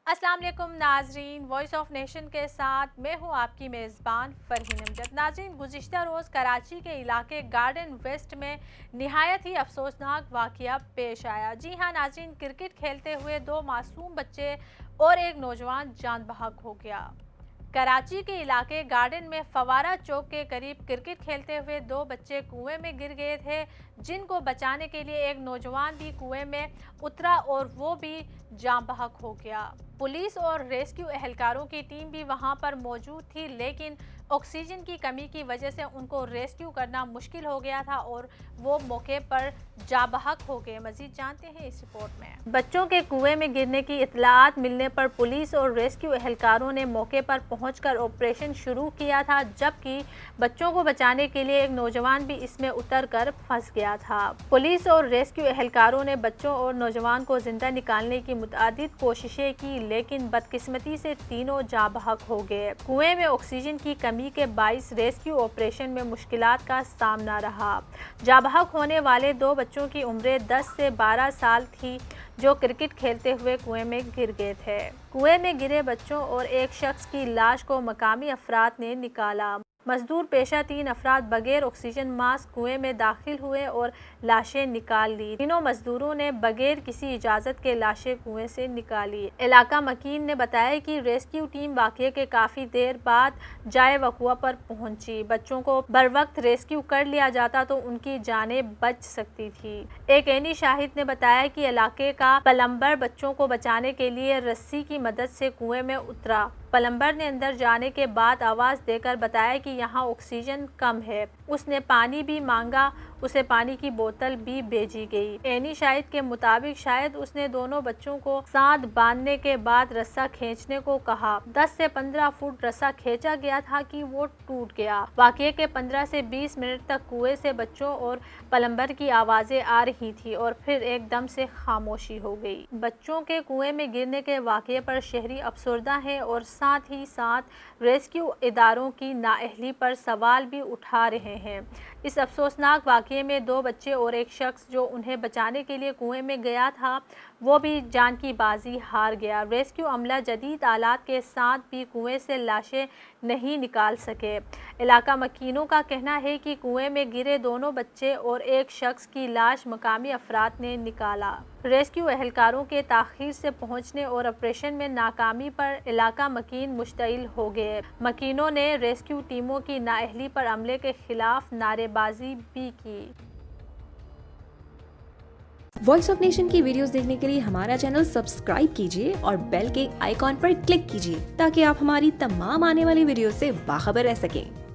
अस्सलाम वालेकुम नाजरीन, वॉइस ऑफ नेशन के साथ मैं हूं आपकी मेज़बान फरहीन अमजद। नाजरीन, गुज़िश्ता रोज़ कराची के इलाके गार्डन वेस्ट में निहायत ही अफसोसनाक वाक़या पेश आया। जी हां नाजरीन, क्रिकेट खेलते हुए दो मासूम बच्चे और एक नौजवान जान बहक हो गया। कराची के इलाके गार्डन में फवारा चौक के करीब क्रिकेट खेलते हुए दो बच्चे कुएं में गिर गए थे, जिनको बचाने के लिए एक नौजवान भी कुएं में उतरा और वो भी जान बहक हो गया। पुलिस और रेस्क्यू एहलकारों की टीम भी वहां पर मौजूद थी, लेकिन ऑक्सीजन की कमी की वजह से उनको रेस्क्यू करना मुश्किल हो गया था और वो मौके पर जान बहक हो गए। मजीद जानते हैं इस रिपोर्ट में। बच्चों के कुएं में गिरने की इत्तलात मिलने पर पुलिस और रेस्क्यू एहलकारों ने मौके पर पहुंचकर ऑपरेशन शुरू किया था, जबकि बच्चों को बचाने के लिए एक नौजवान भी इसमें उतर कर फंस गया था। पुलिस और रेस्क्यू एहलकारों ने बच्चों और नौजवान को जिंदा निकालने की मुतादिद कोशिशें की, लेकिन बदकिस्मती से तीनों जाँ बहक हो गए। कुएं में ऑक्सीजन की कमी के बाइस रेस्क्यू ऑपरेशन में मुश्किलात का सामना रहा। जाँ बहक होने वाले दो बच्चों की उम्रें 10 से 12 साल थी, जो क्रिकेट खेलते हुए कुएं में गिर गए थे। कुएं में गिरे बच्चों और एक शख्स की लाश को मकामी अफराद ने निकाला। मजदूर पेशा तीन अफराद बगैर ऑक्सीजन मास्क कुएं में दाखिल हुए और लाशें निकाल ली। तीनों मजदूरों ने बगैर किसी इजाज़त के लाशें कुएं से निकाली। इलाका मकीन ने बताया कि रेस्क्यू टीम वाक़ये के काफ़ी देर बाद जाए वक़ुआ पर पहुंची। बच्चों को बरवक्त रेस्क्यू कर लिया जाता तो उनकी जानें बच सकती थी। एक ऐनी शाहिद ने बताया कि इलाके का प्लम्बर बच्चों को बचाने के लिए रस्सी की मदद से कुएं में उतरा। प्लम्बर ने अंदर जाने के बाद आवाज़ देकर बताया कि यहाँ ऑक्सीजन कम है। उसने पानी भी मांगा, उसे पानी की बोतल भी भेजी गई। ऐनी शाहिद के मुताबिक शायद उसने दोनों बच्चों को साथ बांधने के बाद रस्सा खींचने को कहा। 10 से 15 फुट रस्सा खींचा गया था कि वो टूट गया। वाक़ये के 15 से 20 मिनट तक कुएं से बच्चों और प्लम्बर की आवाज़ें आ रही थी और फिर एकदम से खामोशी हो गई। बच्चों के कुएं में गिरने के वाक़ये पर शहरी अफसरदा है और साथ ही साथ रेस्क्यू इदारों की नाअहली पर सवाल भी उठा रहे हैं। इस अफसोसनाक वाक़ये में दो बच्चे और एक शख्स जो उन्हें बचाने के लिए कुएं में गया था, वो भी जान की बाजी हार गया। रेस्क्यू अमला जदीद आलात के साथ भी कुएं से लाशें नहीं निकाल सके। इलाका मकीनों का कहना है कि कुएं में गिरे दोनों बच्चे और एक शख्स की लाश मकामी अफराद ने निकाला। रेस्क्यू एहलकारों के ताख़ीर से पहुंचने और ऑपरेशन में नाकामी पर इलाका मकीन मुश्तइल हो गए। मकीनों ने रेस्क्यू टीमों की नाअहली पर अमले के खिलाफ नारेबाजी भी की। वॉइस ऑफ नेशन की वीडियोस देखने के लिए हमारा चैनल सब्सक्राइब कीजिए और बेल के आइकॉन पर क्लिक कीजिए ताकि आप हमारी तमाम आने वाली वीडियो से बाखबर रह सकें।